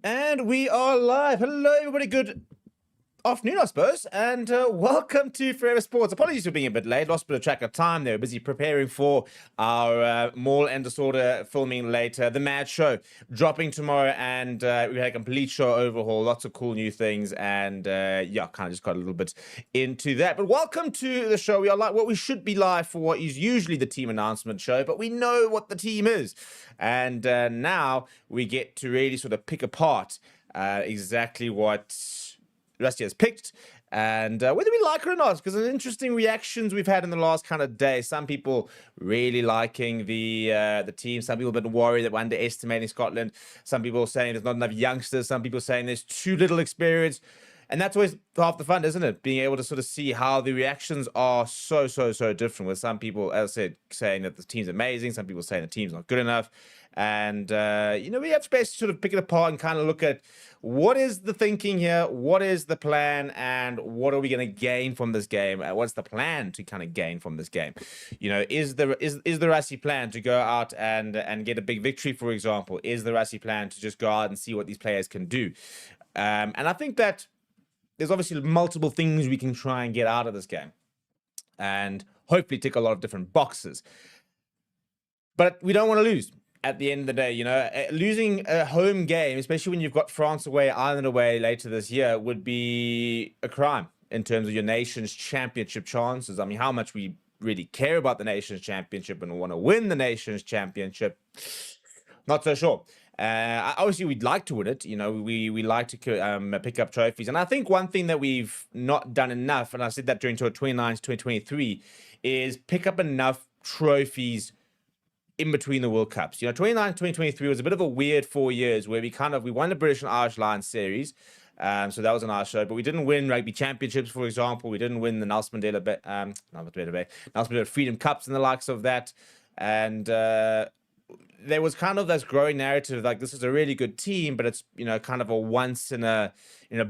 And we are live. Hello, everybody. Good afternoon, I suppose. And welcome to Forever Sports. Apologies for being a bit late. Lost a bit of track of time there. Busy preparing for our Maul and Disorder filming later. The Mad Show dropping tomorrow. And we had a complete show overhaul. Lots of cool new things. And yeah, kind of just got a little bit into that. But welcome to the show. We are like, well, we should be live for what is usually the team announcement show. But we know what the team is. And now we get to really sort of pick apart exactly what Rassie has picked, and whether we like it or not, because there's interesting reactions we've had in the last kind of day. Some people really liking the team. Some people a bit worried that we're underestimating Scotland. Some people saying there's not enough youngsters. Some people saying there's too little experience. And that's always half the fun, isn't it? Being able to sort of see how the reactions are so different. With some people, as I said, saying that the team's amazing. Some people saying the team's not good enough. And, we have space to sort of pick it apart and kind of look at what is the thinking here, what is the plan, and what are we going to gain from this game? What's the plan to kind of gain from this game? Is the Rassie plan to go out and get a big victory, for example? Is the Rassie plan to just go out and see what these players can do? And I think that there's obviously multiple things we can try and get out of this game and hopefully tick a lot of different boxes. But we don't want to lose at the end of the day. Losing a home game, especially when you've got France away, Ireland away later this year, would be a crime in terms of your nation's championship chances. I mean, how much we really care about the nation's championship and want to win the nation's championship, not so sure. Obviously, we'd like to win it. We like to pick up trophies. And I think one thing that we've not done enough, and I said that during Tour 29 to 2023, is pick up enough trophies in between the World Cups. 29 to 2023 was a bit of a weird 4 years where we won the British and Irish Lions series. So that was an our show, but we didn't win rugby championships, for example. We didn't win the Nelson Mandela Freedom Cups and the likes of that. And there was kind of this growing narrative like this is a really good team, but it's kind of a once in a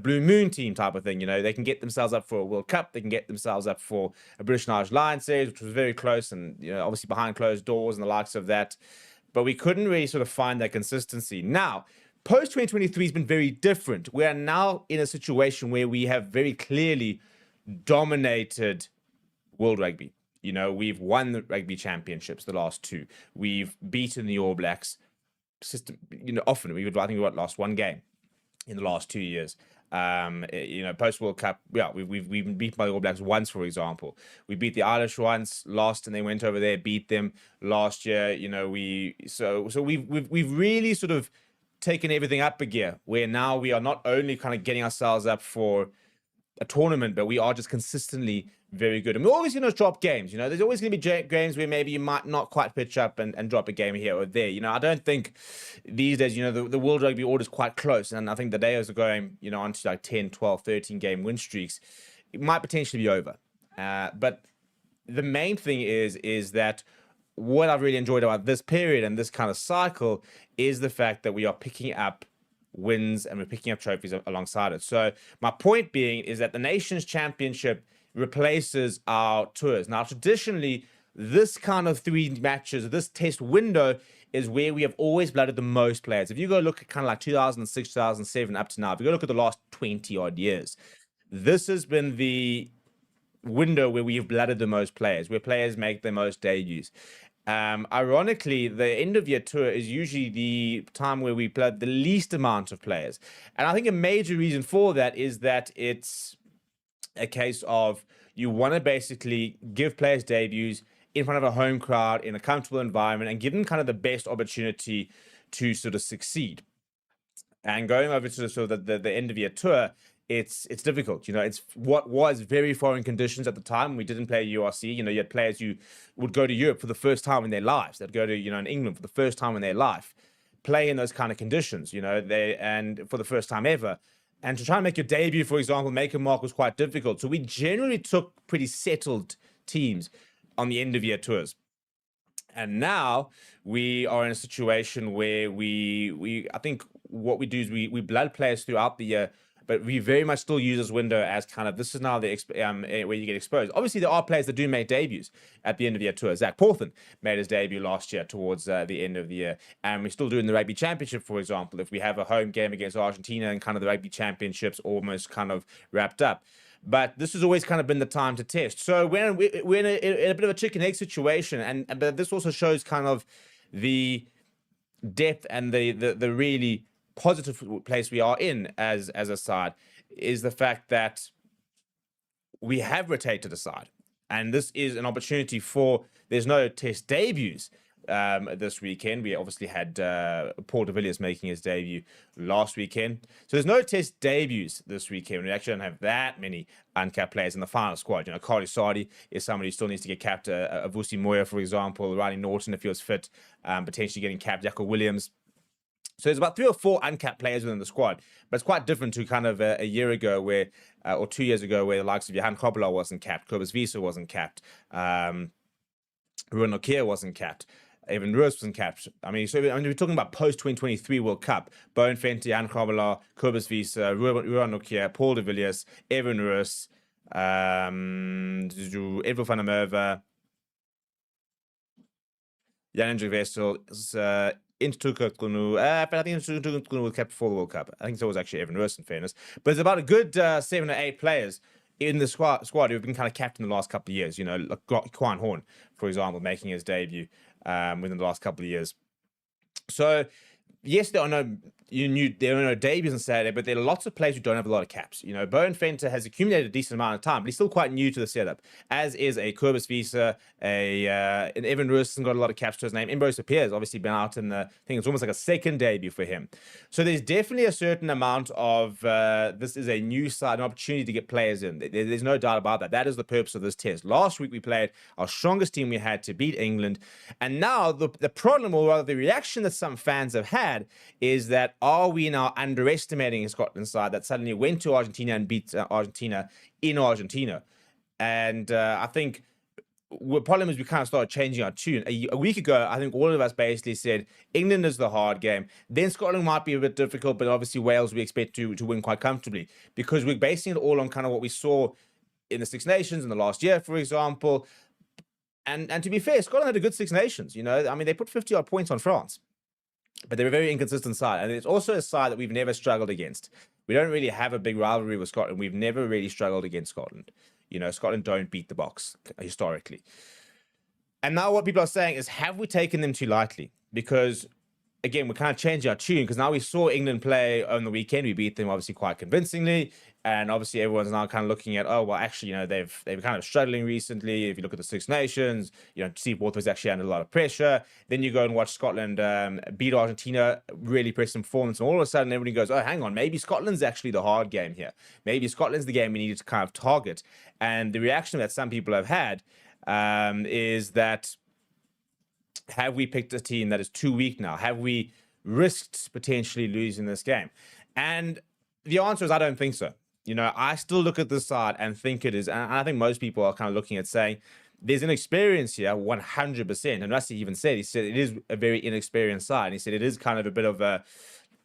blue moon team type of thing. They can get themselves up for a World Cup, they can get themselves up for a British and Irish Lions series, which was very close and obviously behind closed doors and the likes of that. But we couldn't really sort of find that consistency. Now, post 2023 has been very different. We are now in a situation where we have very clearly dominated World Rugby. We've won the rugby championships, the last two. We've beaten the All Blacks often. I think we lost one game in the last 2 years. Post World Cup, yeah, we've been beaten by the All Blacks once, for example. We beat the Irish once, lost, and they went over there, beat them last year. We've really sort of taken everything up a gear, where now we are not only kind of getting ourselves up for a tournament, but we are just consistently very good. And we're always going to drop games. There's always going to be games where maybe you might not quite pitch up and drop a game here or there. I don't think these days, the World Rugby order is quite close. And I think the days are going, on to like 10, 12, 13 game win streaks. It might potentially be over. But the main thing is that what I've really enjoyed about this period and this kind of cycle is the fact that we are picking up wins and we're picking up trophies alongside it. So my point being is that the Nations Championship replaces our tours. Now, traditionally, this kind of 3 matches, this test window is where we have always blooded the most players. If you go look at kind of like 2006, 2007 up to now, if you go look at the last 20 odd years, this has been the window where we have blooded the most players, where players make their most debuts. Ironically, the end of year tour is usually the time where we blood the least amount of players. And I think a major reason for that is that it's a case of you want to basically give players debuts in front of a home crowd in a comfortable environment and give them kind of the best opportunity to sort of succeed. And going over to sort of the end of year tour, it's difficult. It's what was very foreign conditions at the time. We didn't play URC. You had players who would go to Europe for the first time in their lives. They'd go to, in England for the first time in their life, play in those kind of conditions, and for the first time ever. And to try and make your debut, for example, make a mark was quite difficult. So we generally took pretty settled teams on the end of year tours. And now we are in a situation where I think what we do is we blood players throughout the year but we very much still use this window as kind of this is now the where you get exposed. Obviously, there are players that do make debuts at the end of the year tour. Zach Porthen made his debut last year towards the end of the year, and we're still doing the Rugby Championship, for example. If we have a home game against Argentina and kind of the Rugby Championships almost kind of wrapped up. But this has always kind of been the time to test. So we're in a bit of a chicken egg situation, but this also shows kind of the depth and the really positive place we are in as a side is the fact that we have rotated aside, and this is an opportunity for. There's no test debuts this weekend. We obviously had Paul de Villiers making his debut last weekend, so there's no test debuts this weekend. We actually don't have that many uncapped players in the final squad. You know, Carly Sardi is somebody who still needs to get capped. Avusi Moya, for example, Riley Norton if he was fit, potentially getting capped. Jaco Williams. So there's about 3 or 4 uncapped players within the squad, but it's quite different to kind of a year ago where, or 2 years ago, where the likes of Johan Kobler wasn't capped, Kobus Wiese wasn't capped, Ruan Nokia wasn't capped, Evan Roos wasn't capped. We're talking about post-2023 World Cup. Bowen Fenty, Johan Kobler, Kobus Wiese, Ruan Nokia, Paul de Villiers, Evan Roos, Edwin van der Merwe, Jan Hendrik Wessel, but I think Intuka was kept before the World Cup. I think so was actually Evan Roos, in fairness. But there's about a good 7 or 8 players in the squad who have been kind of capped in the last couple of years. You know, like Quan Horn, for example, making his debut within the last couple of years. So yes, there are no debuts on Saturday, but there are lots of players who don't have a lot of caps. You know, Bowen Fenter has accumulated a decent amount of time, but he's still quite new to the setup, as is a Kobus Wiese, an Evan Roos hasn't got a lot of caps to his name. Ambrose Pierre has obviously been out in the, I think it's almost like a second debut for him. So there's definitely a certain amount of, this is a new side, an opportunity to get players in. There's no doubt about that. That is the purpose of this test. Last week we played our strongest team we had to beat England. And now the problem, or rather the reaction that some fans have had, is that are we now underestimating Scotland's side that suddenly went to Argentina and beat Argentina in Argentina? And I think the problem is we kind of started changing our tune. A week ago, I think all of us basically said England is the hard game. Then Scotland might be a bit difficult, but obviously Wales we expect to win quite comfortably, because we're basing it all on kind of what we saw in the Six Nations in the last year, for example. And to be fair, Scotland had a good Six Nations. You know, I mean, they put 50-odd points on France. But they're a very inconsistent side. And it's also a side that we've never struggled against. We don't really have a big rivalry with Scotland. We've never really struggled against Scotland. You know, Scotland don't beat the Boks historically. And now what people are saying is, have we taken them too lightly? Because, again, we're kind of changing our tune, because now we saw England play on the weekend. We beat them, obviously, quite convincingly. And obviously everyone's now kind of looking at, oh, well, actually, you know, they've kind of struggling recently. If you look at the Six Nations, you know, Steve Walter was actually under a lot of pressure. Then you go and watch Scotland beat Argentina, really press some performance. And all of a sudden everybody goes, oh, hang on, maybe Scotland's actually the hard game here. Maybe Scotland's the game we needed to kind of target. And the reaction that some people have had is that, have we picked a team that is too weak now? Have we risked potentially losing this game? And the answer is, I don't think so. You know, I still look at this side and think it is, and I think most people are kind of looking at saying there's an experience here, 100%. And Rassie even said, he said it is a very inexperienced side. And he said it is kind of a bit of a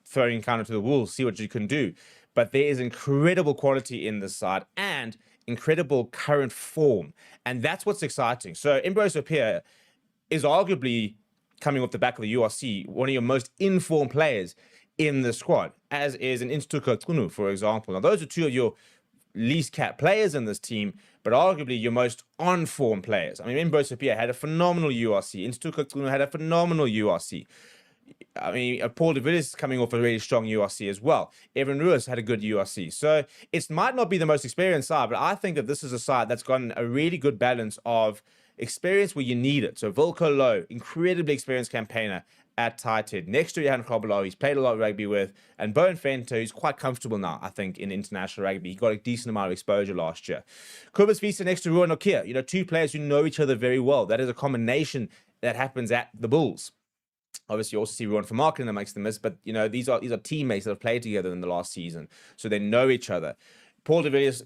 throwing counter to the wolves, see what you can do. But there is incredible quality in this side and incredible current form. And that's what's exciting. So Ambrose Pierre is arguably, coming off the back of the URC, one of your most informed players in the squad, as is an Instuka Tunu, for example. Now, those are two of your least capped players in this team, but arguably your most on-form players. I mean, Ambrose Pierre had a phenomenal URC. Instuka Tunu had a phenomenal URC. I mean, Paul de Villiers is coming off a really strong URC as well. Evan Roos had a good URC. So it might not be the most experienced side, but I think that this is a side that's gotten a really good balance of experience where you need it. So Wilco Low, incredibly experienced campaigner at tight head. Next to Johan Kobler, he's played a lot of rugby with. And Bowen Fenter, who's quite comfortable now, I think, in international rugby. He got a decent amount of exposure last year. Kobus Wiese next to Ruan Nokia. You know, two players who know each other very well. That is a combination that happens at the Bulls. Obviously, you also see Ruan Vermaelen amongst the miss, but, you know, these are teammates that have played together in the last season. So they know each other. Paul de Villiers,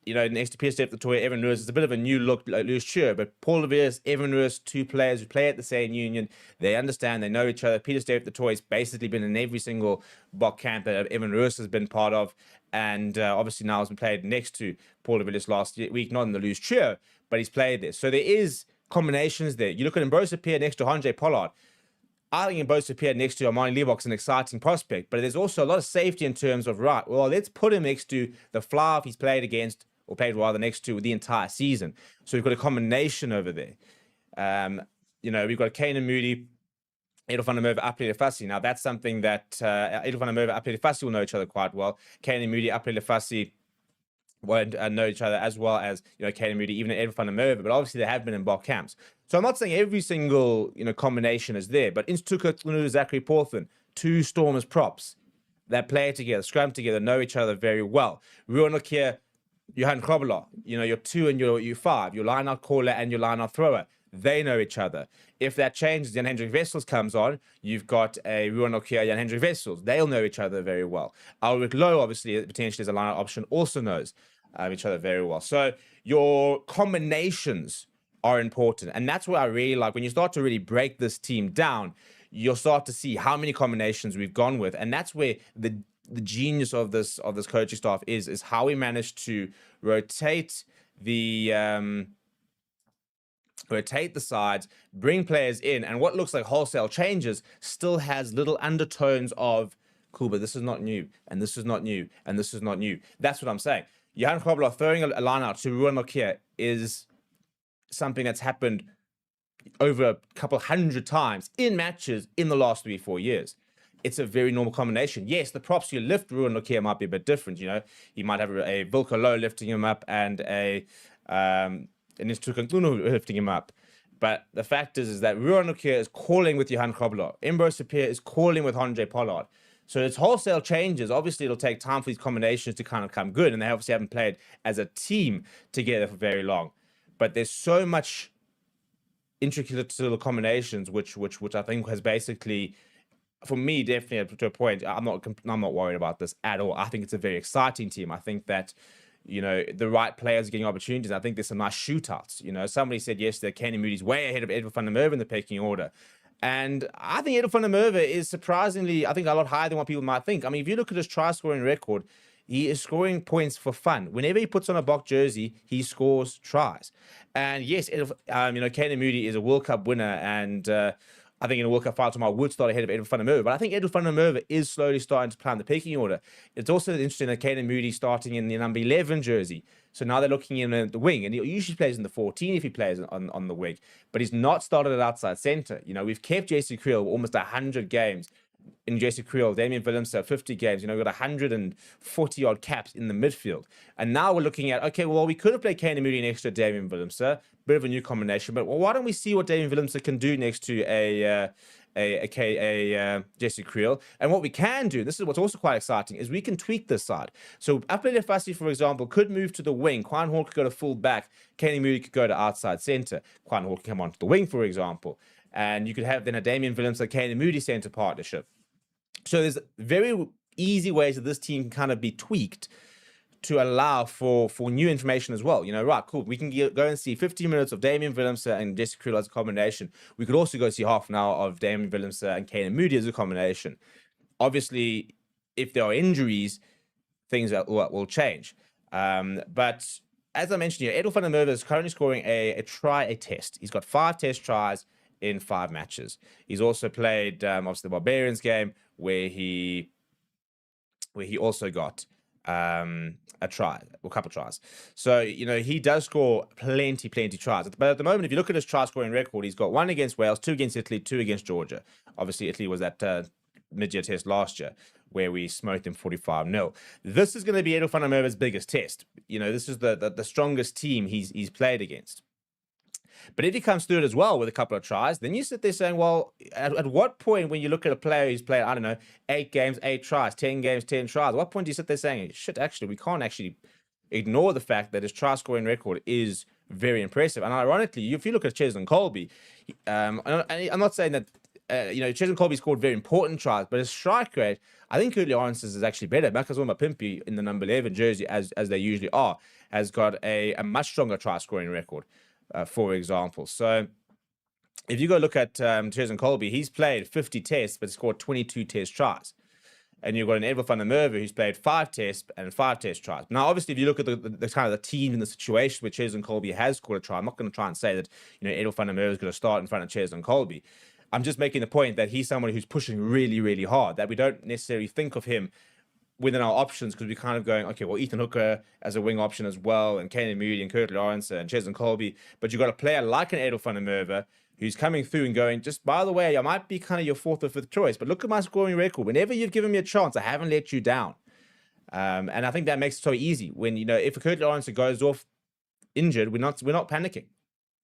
next to Peter du Toit, Evan Lewis, it's a bit of a new look, like Lewis Chur, but Paul de Villiers, Evan Lewis, two players who play at the same union. They understand, they know each other. Peter du Toit's basically been in every single Bok camp that Evan Lewis has been part of, and obviously now has been played next to Paul de Villiers last week, not in the Lewis Chur, but he's played there. So there is combinations there. You look at Mbrosa Pierre next to Andre Pollard. I think Mbrosa Pierre next to Armani Liebach's an exciting prospect, but there's also a lot of safety in terms of, right, well, let's put him next to the fly he's played against, or played rather next to the entire season. So we've got a combination over there. We've got Kane and Moody, Edel van der Merwe, April Lefassi. Now, that's something that Edel van der Merwe, April Lefassi will know each other quite well. Kane and Moody, April Lefassi won't know each other as well as, Kane and Moody, even Edel van der Merwe, but obviously they have been in Bok camps. So I'm not saying every single, combination is there, but Instuka, Zachary Porthen, two Stormers props that play together, scrum together, know each other very well. Ruan Okia, Johan Grobler, your 2 and your 5, your line-out caller and your line-out thrower. They know each other. If that changes, Jan-Hendrik Wessels comes on, you've got a Ruan Okia, Jan-Hendrik Wessels. They'll know each other very well. Ulrich Lowe, obviously, potentially as a line-out option, also knows each other very well. So your combinations are important. And that's what I really like. When you start to really break this team down, you'll start to see how many combinations we've gone with. And that's where the genius of this coaching staff is how we managed to rotate the sides, bring players in, and what looks like wholesale changes still has little undertones of, cool, but this is not new, and this is not new, and this is not new. That's what I'm saying. Johan Grobler throwing a line out to Ruan Okia is something that's happened over a couple hundred times in matches in the last 3-4 years. It's a very normal combination. Yes, the props you lift Ruan Okia might be a bit different. You might have a Wilco Low lifting him up and an Instuka lifting him up. But the fact is that Ruan Okia is calling with Johan Grobler. Mbrosa Pierre is calling with Andre Pollard. So it's wholesale changes. Obviously, it'll take time for these combinations to kind of come good, and they obviously haven't played as a team together for very long. But there's so much intricate little combinations, which I think has basically, for me, definitely to a point, I'm not worried about this at all. I think it's a very exciting team. I think that the right players are getting opportunities. I think there's some nice shootouts. Somebody said yesterday Kane Moody's way ahead of Edel van der Merwe in the pecking order. And I think Edel van der Merwe is surprisingly, I think, a lot higher than what people might think. I mean, if you look at his try-scoring record, he is scoring points for fun. Whenever he puts on a Bok jersey, he scores tries. And yes, Kane Moody is a World Cup winner, and I think in a World Cup final tomorrow would start ahead of Edel van der Merwe. But I think Edel van der Merwe is slowly starting to climb the pecking order. It's also interesting that Kane Moody starting in the number 11 jersey. So now they're looking in at the wing, and he usually plays in the 14 if he plays on the wing. But he's not started at outside centre. We've kept JC Kriel almost 100 games. In JC Kriel, Damien Willemse, 50 games. We've got 140 odd caps in the midfield. And now we're looking at, okay, well, we could have played Kane Moody next to Damien Willemse. Bit of a new combination. But why don't we see what Damien Willemse can do next to a JC Kriel? And what we can do, this is what's also quite exciting, is we can tweak this side. So April Lefassi, for example, could move to the wing. Quan Hall could go to full back. Kane Moody could go to outside centre. Quan Hall can come onto the wing, for example. And you could have then a Damien Willemse, Kane Moody centre partnership. So there's very easy ways that this team can kind of be tweaked to allow for new information as well. Right, cool. We can go and see 15 minutes of Damien Willemse and Jesse Kriel as a combination. We could also go see half an hour of Damien Willemse and Kane Moody as a combination. Obviously, if there are injuries, things will change. But as I mentioned here, Edel van der Merwe is currently scoring a try a test. He's got 5 test tries in 5 matches. He's also played obviously the Barbarians game where he also got a try, or a couple tries. So, he does score plenty tries. But at the moment, if you look at his try scoring record, he's got 1 against Wales, 2 against Italy, 2 against Georgia. Obviously, Italy was that mid-year test last year where we smoked them 45-0. This is going to be Edel van der Merwe's biggest test. This is the strongest team he's played against. But if he comes through it as well with a couple of tries, then you sit there saying, well, at what point when you look at a player who's played, 8 games, 8 tries, 10 games, 10 tries, at what point do you sit there saying, shit, actually, we can't actually ignore the fact that his try scoring record is very impressive. And ironically, if you look at Cheslin Colby, and I'm not saying that Cheslin Colby scored very important tries, but his strike rate, I think Curtly Lawrence's is actually better. Makazuma Pimpy in the number 11 jersey, as they usually are, has got a much stronger try scoring record, for example. So if you go look at Cheslin Colby, he's played 50 tests, but scored 22 test tries. And you've got an Edward van der Merwe who's played 5 tests and 5 test tries. Now, obviously, if you look at the kind of the team and the situation where Cheslin Colby has scored a try, I'm not going to try and say that Edward van der Merwe is going to start in front of Cheslin Colby. I'm just making the point that he's someone who's pushing really, really hard, that we don't necessarily think of him within our options because we're kind of going, okay, well, Ethan Hooker as a wing option as well, and Kane Moody and Curtly Lawrence and Cheslin Colby. But you've got a player like an Edward van der Merwe who's coming through and going, just by the way, I might be kind of your 4th or 5th choice, but look at my scoring record. Whenever you've given me a chance, I haven't let you down. And I think that makes it so easy. When, if a Curtly Lawrence goes off injured, we're not panicking.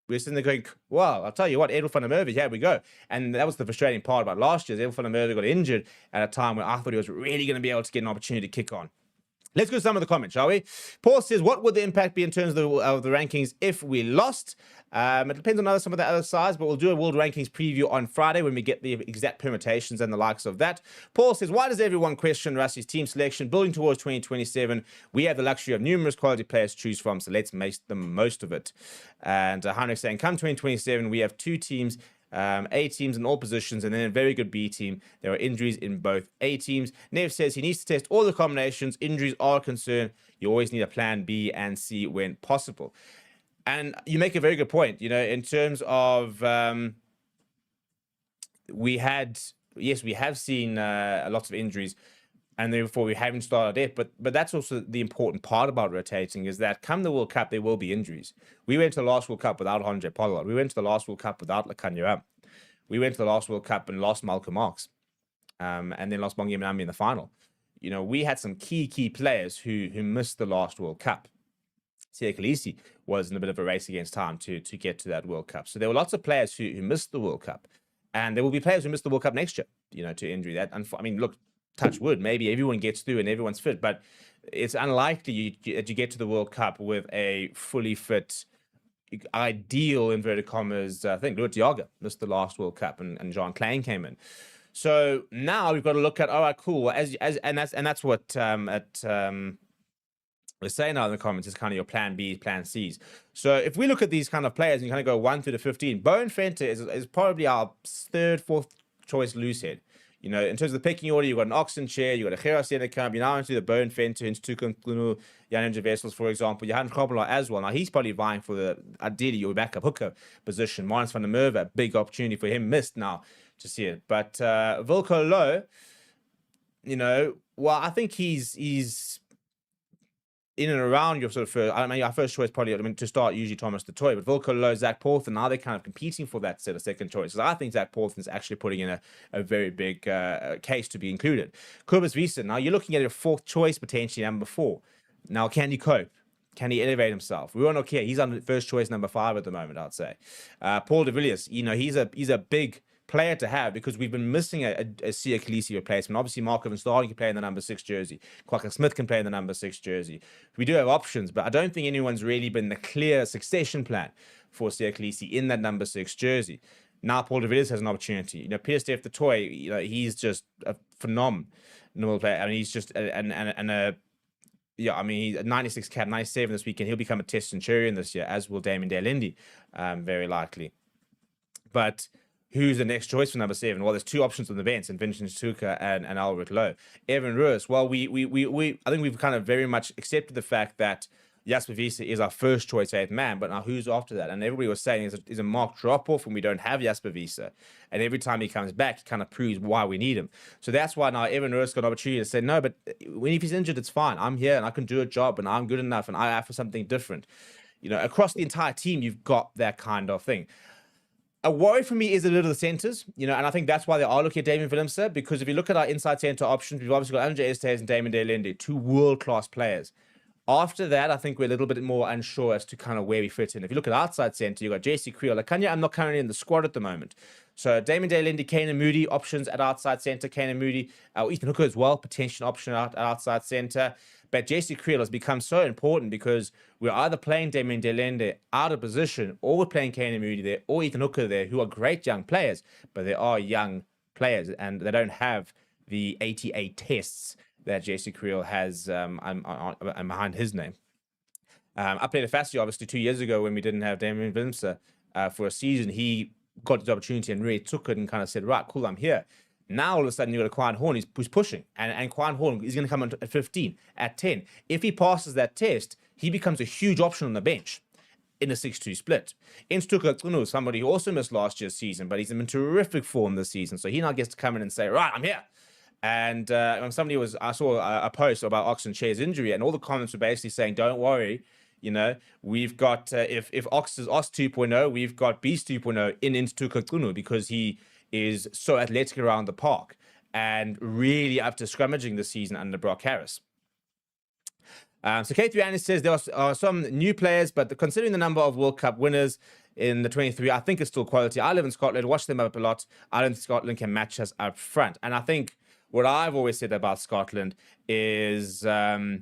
We're sitting there going, well, I'll tell you what, Edward van der Merwe, here we go. And that was the frustrating part about last year. Edward van der Merwe got injured at a time when I thought he was really going to be able to get an opportunity to kick on. Let's go to some of the comments, shall we? Paul says, what would the impact be in terms of the rankings if we lost? It depends on some of the other sides, but we'll do a World Rankings preview on Friday when we get the exact permutations and the likes of that. Paul says, why does everyone question Rassie's team selection? Building towards 2027, we have the luxury of numerous quality players to choose from, so let's make the most of it. And Heinrich saying, come 2027, we have 2 teams, A teams in all positions, and then a very good B team. There are injuries in both A teams. Nev says he needs to test all the combinations. Injuries are a concern. You always need a plan B and C when possible. And you make a very good point, in terms of we have seen lots of injuries, and therefore we haven't started it. But that's also the important part about rotating, is that come the World Cup, there will be injuries. We went to the last World Cup without Andre Pollard. We went to the last World Cup without Lekanyera. We went to the last World Cup and lost Malcolm Marx, and then lost Bongi Mnambi in the final. We had some key players who missed the last World Cup. Siya Kolisi was in a bit of a race against time to get to that World Cup. So there were lots of players who missed the World Cup. And there will be players who miss the World Cup next year, to injury. Look, touch wood, maybe everyone gets through and everyone's fit, but it's unlikely that you get to the World Cup with a fully fit, ideal, inverted commas, I think Louis Diaga missed the last World Cup and John Klein came in. So now we've got to look at, all right, cool. And that's what we're saying now in the comments is kind of your plan B's, plan C's. So if we look at these kind of players and you kind of go 1 through to 15, Bowen Venter is probably our 3rd, 4th choice loose head. In terms of the picking order, you've got an Oxenchair, you've got a Gerard Sennekamp, you're now into the Bowen Venter, into Tukunkunu, Jan Vessels, for example. Johan Kobler as well. Now, he's probably vying for ideally, your backup hooker position. Marnus van der Merwe, a big opportunity for him, missed now to see it. But Wilco Low, I think he's in and around your sort of first, our first choice probably, to start usually Thomas du Toit, but Wilco Low, Zach Porthen, now they're kind of competing for that sort of second choice. So I think Zach Porthen is actually putting in a very big case to be included. Kobus Wiese, now you're looking at a 4th choice, potentially number 4. Now, can he cope? Can he elevate himself? We won't know. He's on first choice number 5 at the moment, I'd say. Paul de Villiers, he's a big player to have because we've been missing a Siya Kolisi replacement. Obviously, Mark Van Staden can play in the number 6 jersey. Kwaka Smith can play in the number 6 jersey. We do have options, but I don't think anyone's really been the clear succession plan for Siya Kolisi in that number 6 jersey. Now Paul de Villiers has an opportunity. Pieter-Steph du Toit, he's just a phenomenal player. He's just he's a 96 cap, 97 this weekend. He'll become a Test Centurion this year, as will Damien Delindi, very likely. But who's the next choice for number 7? Well, there's 2 options on the bench, and Vincent Tuka and Albert Lowe. Evan Ruiz, well, I think we've kind of very much accepted the fact that Jasper Wiese is our first choice 8th man, but now who's after that? And everybody was saying is a marked drop-off when we don't have Jasper Wiese. And every time he comes back, he kind of proves why we need him. So that's why now Evan Ruiz got an opportunity to say, no, but if he's injured, it's fine. I'm here and I can do a job and I'm good enough and I offer something different. Across the entire team, you've got that kind of thing. A worry for me is a little the centres, and I think that's why they are looking at Damien Willemse, because if you look at our inside centre options, we've obviously got Andre Estes and Damien Delende, 2 world-class players. After that, I think we're a little bit more unsure as to kind of where we fit in. If you look at outside centre, you've got JC Creel. Lakanya, I'm not currently in the squad at the moment. So Damon Day-Lindy, Kane Moody, options at outside centre. Kane Moody, Ethan Hooker as well, potential option at outside centre. But JC Creel has become so important because we're either playing Damon Day-Lindy out of position, or we're playing Kane Moody there, or Ethan Hooker there, who are great young players, but they are young players and they don't have the 88 tests that JC Creel has behind his name. I played a Fasty, obviously, 2 years ago when we didn't have Damien Willemse for a season. He got the opportunity and really took it and kind of said, right, cool, I'm here. Now, all of a sudden, you've got a Quine Horn who's pushing. And Quine Horn is going to come on at 15, at 10. If he passes that test, he becomes a huge option on the bench in a 6-2 split. Instuka Tsunu, somebody who also missed last year's season, but he's in terrific form this season. So he now gets to come in and say, right, I'm here. And when I saw a post about Oxen Chair's injury, and all the comments were basically saying, don't worry, we've got, if Ox is Os 2.0, we've got Beast 2.0 in Instuka Tsunu, because he is so athletic around the park and really up to scrummaging this season under Brock Harris. So K3 Annie says there are some new players, but considering the number of World Cup winners in the 23, I think it's still quality. I live in Scotland, watch them up a lot. I don't think Scotland can match us up front. And I think what I've always said about Scotland is they're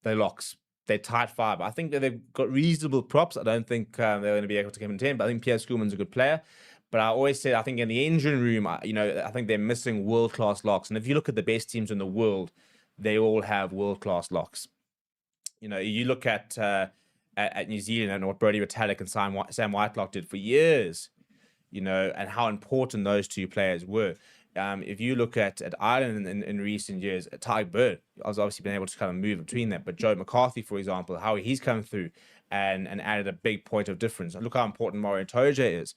locks. They're tight five. I think that they've got reasonable props. I don't think they're going to be able to come in 10, but I think Pierre Schoeman's a good player. But I always said, I think in the engine room, I think they're missing world-class locks. And if you look at the best teams in the world, they all have world-class locks. You look at New Zealand and what Brodie Retallick and Sam Whitelock did for years, and how important those two players were. If you look at Ireland in recent years, Ty Bird has obviously been able to kind of move between them. But Joe McCarthy, for example, how he's come through and added a big point of difference. Look how important Mario Toje is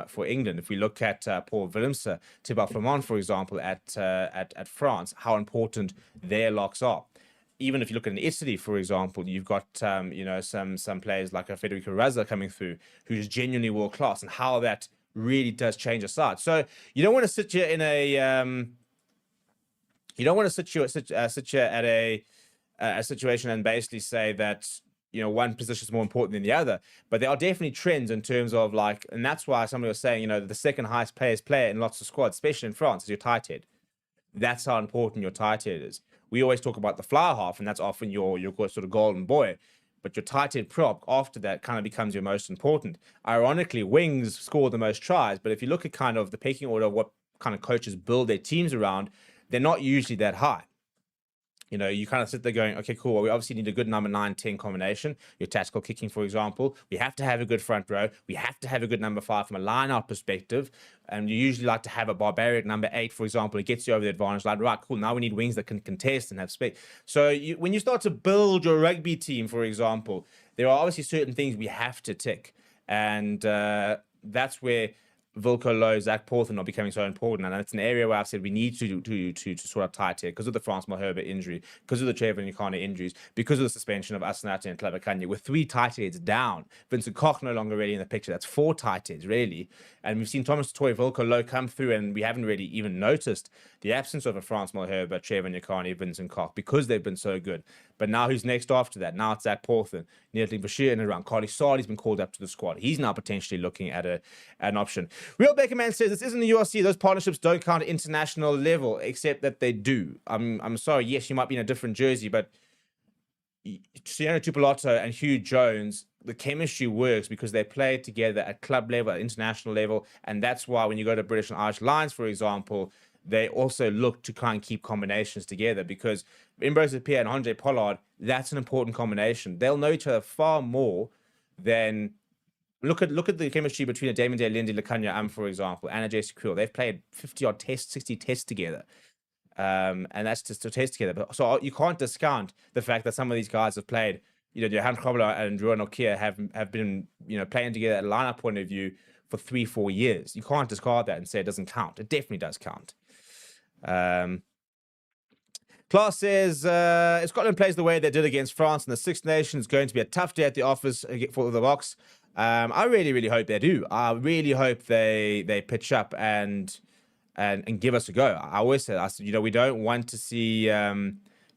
for England. If we look at Paul Willemse, Thibaut Flament, for example, at France, how important their locks are. Even if you look at Italy, for example, you've got some players like Federico Razza coming through, who's genuinely world class, and how that really does change a side. So you don't want to sit here in a sit here at a situation and basically say that one position is more important than the other. But there are definitely trends in terms of and that's why somebody was saying the second highest player in lots of squads, especially in France, is your tight head. That's how important your tight head is. We always talk about the flower half, and that's often your sort of golden boy. But your tight head prop after that kind of becomes your most important. Ironically, wings score the most tries, but if you look at kind of the pecking order of what kind of coaches build their teams around, they're not usually that high. You kind of sit there going, okay, cool. Well, we obviously need a good number 9-10 combination. Your tactical kicking, for example. We have to have a good front row. We have to have a good number 5 from a line-out perspective. And you usually like to have a barbaric number 8, for example. It gets you over the advantage line. Right, cool. Now we need wings that can contest and have space. So when you start to build your rugby team, for example, there are obviously certain things we have to tick. And that's where Wilco Lowe, Zach Porthen are becoming so important, and it's an area where I've said we need to sort of tight here because of the Frans Malherbe injury, because of the Trevor Nyakane injuries, because of the suspension of Asenate and Tlabakanye. With 3 tight heads down, Vincent Koch no longer really in the picture. That's 4 tight heads really, and we've seen Thomas Toy, Wilco Lowe come through, and we haven't really even noticed the absence of a Frans Malherbe, Trevor Nyakane, Vincent Koch because they've been so good. But now who's next after that? Now it's Zach Porthen, Neertling Bashir and around. Carly Sardi's been called up to the squad. He's now potentially looking at an option. Real Beckerman says this isn't the URC. Those partnerships don't count at international level, except that they do. I'm sorry. Yes, you might be in a different jersey, but Sienna Tupolotto and Hugh Jones, the chemistry works because they play together at club level, at international level, and that's why when you go to British and Irish Lions, for example, they also look to try and keep combinations together because Ambrose Pierre and Andre Pollard, that's an important combination. They'll know each other far more than look at the chemistry between a Damon Day, Lindy, Lakanya, for example, and a JC Creel. They've played 50-odd tests, 60 tests together. And that's just to test together. So you can't discount the fact that some of these guys have played, Johan Krobler and Ruan Okia have been, playing together at a lineup point of view for 3-4 years. You can't discard that and say it doesn't count. It definitely does count. Klaas says, if Scotland plays the way they did against France in the Six Nations, it's going to be a tough day at the office for the Box. I really, really hope they do. I really hope they pitch up and give us a go. I always said, we don't want to see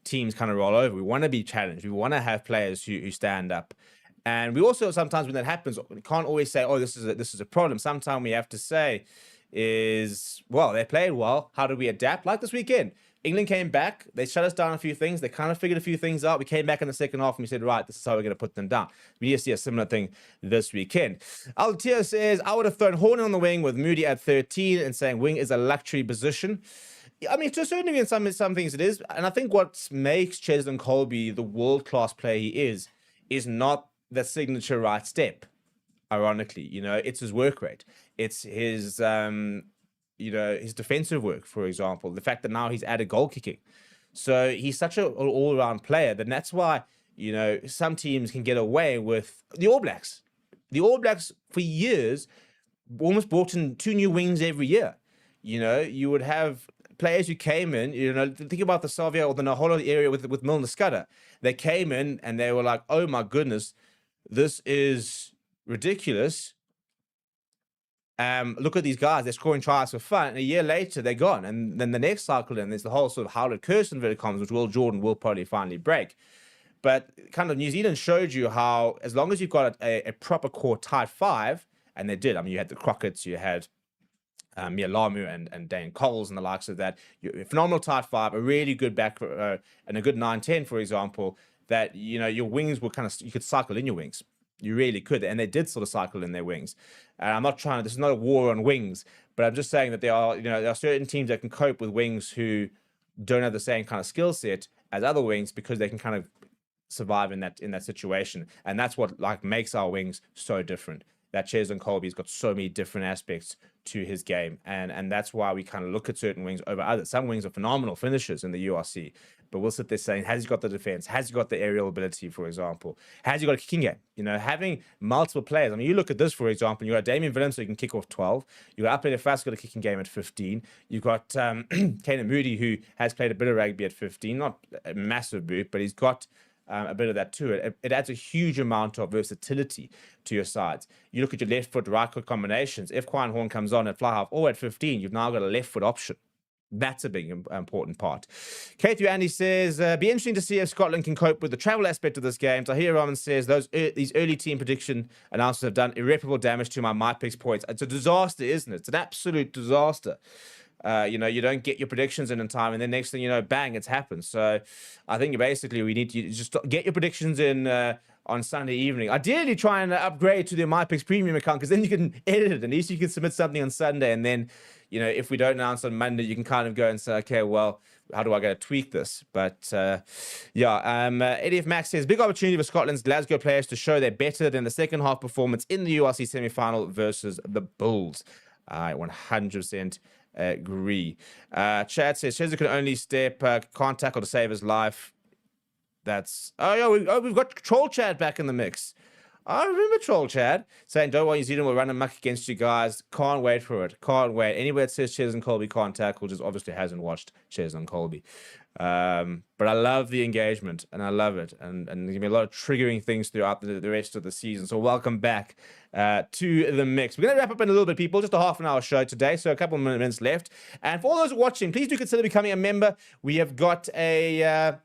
teams kind of roll over. We want to be challenged. We want to have players who stand up. And we also sometimes when that happens, we can't always say, "Oh, this is a problem." Sometimes we have to say, "Is well, they played well. How do we adapt?" Like this weekend, England came back. They shut us down a few things. They kind of figured a few things out. We came back in the second half and we said, "Right, this is how we're going to put them down." We need to see a similar thing this weekend. Altier says, "I would have thrown Horner on the wing with Moody at 13 and saying wing is a luxury position." I mean, to a certain degree, in some things it is. And I think what makes Cheslin Colby the world-class player he is not the signature right step. Ironically, it's his work rate. It's his, his defensive work, for example. The fact that now he's added goal kicking. So he's such an all-around player. Then that's why, some teams can get away with the All Blacks. The All Blacks, for years, almost brought in 2 new wings every year. You would have players who came in, think about the Savia or the Naholo area with Milner Scudder. They came in and they were like, "Oh my goodness, this is ridiculous. Look at these guys, they're scoring tries for fun." And a year later, they're gone. And then the next cycle, and there's the whole sort of Howlett curse inverted commas, which Will Jordan will probably finally break. But kind of New Zealand showed you how, as long as you've got a proper core tight 5, and they did. I mean, you had the Crockett's, you had Mia Lamu and Dane Coles and the likes of that. A phenomenal tight 5, a really good back and a good 9-10, for example, that, your wings were you could cycle in your wings. You really could. And they did sort of cycle in their wings. And I'm not this is not a war on wings, but I'm just saying that there are certain teams that can cope with wings who don't have the same kind of skill set as other wings because they can kind of survive in that situation. And that's what makes our wings so different. That Cheslin Colby's got so many different aspects to his game. And that's why we kind of look at certain wings over others. Some wings are phenomenal finishers in the URC, but we'll sit there saying, has he got the defense? Has he got the aerial ability, for example? Has he got a kicking game? Having multiple players. I mean, you look at this, for example, you got Damien Willems, so you can kick off 12. You got Apele Fast, got a kicking game at 15. You've got Kane Moody, who has played a bit of rugby at 15. Not a massive boot, but he's got a bit of that to it. It adds a huge amount of versatility to your sides. You look at your left foot, right foot combinations. If Quine Horn comes on at fly half or at 15, you've now got a left foot option. That's a big important part. K3 Andy says, be interesting to see if Scotland can cope with the travel aspect of this game. Tahir Rahman says, these early team prediction announcements have done irreparable damage to my MyPicks points. It's a disaster, isn't it? It's an absolute disaster. You don't get your predictions in time, and then next thing you know, bang, it's happened. So I think basically we need to just get your predictions in on Sunday evening. Ideally, try and upgrade to the MyPicks premium account, because then you can edit it. At least you can submit something on Sunday, and then, if we don't announce on Monday, you can kind of go and say, okay, well, how do I go to tweak this? But Eddie F. Max says, big opportunity for Scotland's Glasgow players to show they're better than the second half performance in the URC semi-final versus the Bulls. I 100% agree. Chad says Chester can only step, can't tackle to save his life. That's we've got Troll Chad back in the mix. I remember Troll Chad saying, don't worry, New Zealand will run a muck against you guys. Can't wait for it. Can't wait. Anywhere that says Cheslin Colby can't tackle just obviously hasn't watched Cheslin Colby. But I love the engagement, and I love it. And there's going to be a lot of triggering things throughout the rest of the season. So welcome back to the mix. We're going to wrap up in a little bit, people. Just a half an hour show today, so a couple of minutes left. And for all those watching, please do consider becoming a member. We have got a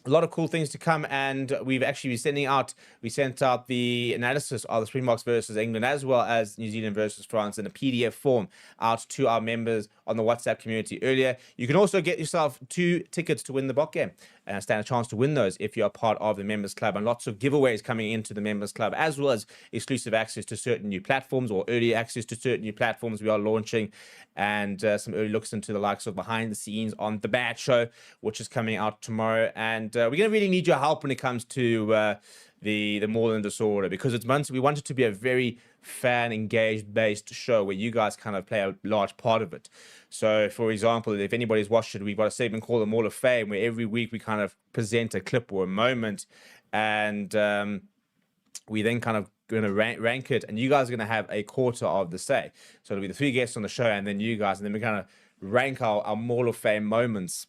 lot of cool things to come, and we've actually been we sent out the analysis of the Springboks versus England, as well as New Zealand versus France, in a PDF form out to our members on the WhatsApp community earlier. You can also get yourself 2 tickets to win the Bok game and stand a chance to win those if you're part of the members club, and lots of giveaways coming into the members club, as well as exclusive access to certain new platforms, or early access to certain new platforms we are launching, and some early looks into the likes of behind the scenes on the Bad Show, which is coming out tomorrow. And we're going to really need your help when it comes to the More Than Disorder, because we want it to be a very fan engaged based show where you guys kind of play a large part of it. So, for example, if anybody's watched it, we've got a segment called the Mall of Fame, where every week we kind of present a clip or a moment, and we then kind of going to rank it, and you guys are going to have a quarter of the say. So it'll be the 3 guests on the show, and then you guys, and then we're going to rank our Mall of Fame moments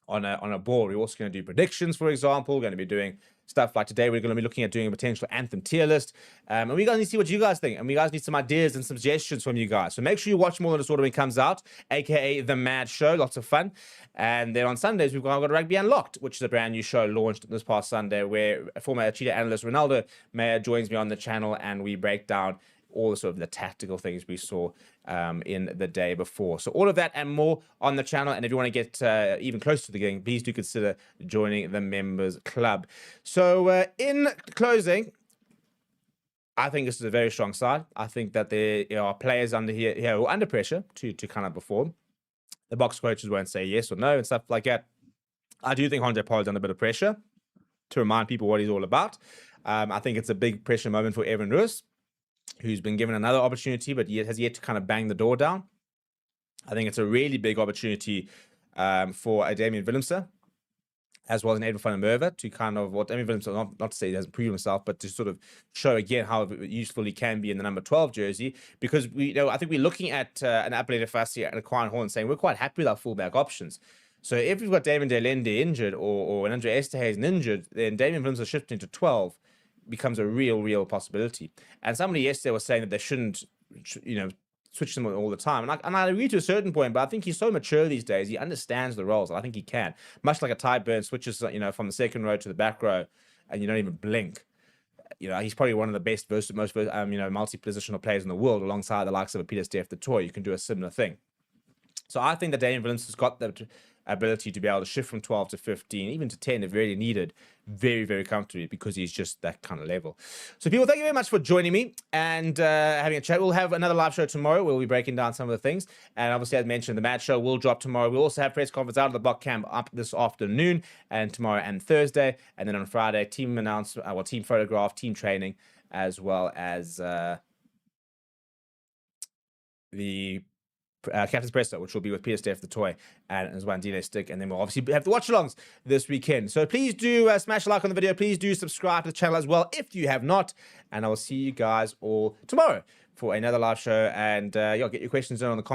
on a board. We're also going to do predictions, for example. We're going to be doing stuff like today. We're going to be looking at doing a potential anthem tier list. And we guys need to see what you guys think. And we guys need some ideas and some suggestions from you guys. So make sure you watch More Than a Disorder when it comes out, aka The Mad Show. Lots of fun. And then on Sundays, we've got Rugby Unlocked, which is a brand new show launched this past Sunday, where former cheetah analyst Ronaldo Mayer joins me on the channel, and we break down all the sort of the tactical things we saw in the day before. So all of that and more on the channel. And if you want to get even closer to the game, please do consider joining the members club. So in closing, I think this is a very strong side. I think that there are players under here who are under pressure to kind of perform. The box coaches won't say yes or no and stuff like that. I do think Andre Pollard's under a bit of pressure to remind people what he's all about. I think it's a big pressure moment for Evan Roos, who's been given another opportunity, but has yet to kind of bang the door down. I think it's a really big opportunity for a Damian Willemse, as well as an Edwin van der Merwe, to kind of, what Damian Willemse, not to say he hasn't proven himself, but to sort of show again how useful he can be in the number 12 jersey. Because I think we're looking at an Apelele Fassi and a Quine Horn saying we're quite happy with our fullback options. So if we've got Damon Delende injured or an Andre Esterhuizen injured, then Damian Willemse shifting to 12 becomes a real possibility. And somebody yesterday was saying that they shouldn't, switch them all the time. And I agree to a certain point, but I think he's so mature these days. He understands the roles. And I think he can. Much like a Ty Burns switches, from the second row to the back row, and you don't even blink. He's probably one of the best, most multi-positional players in the world, alongside the likes of a Peter Steph the Toy. You can do a similar thing. So I think that Damian Willemse has got the ability to be able to shift from 12 to 15, even to 10 if really needed, very comfortably, because he's just that kind of level. So people, thank you very much for joining me and having a chat. We'll have another live show tomorrow where we'll be breaking down some of the things. And obviously, as mentioned, the Mad Show will drop tomorrow. We'll also have press conference out of the block camp up this afternoon, and tomorrow and Thursday. And then on Friday, team announcement, team photograph, team training, as well as the Captain's Presser, which will be with Peter Steph the Toy and as well Dino Stick, and then we'll obviously have the watch-alongs this weekend. So please do smash a like on the video. Please do subscribe to the channel as well if you have not, and I will see you guys all tomorrow for another live show. And get your questions in on the comments.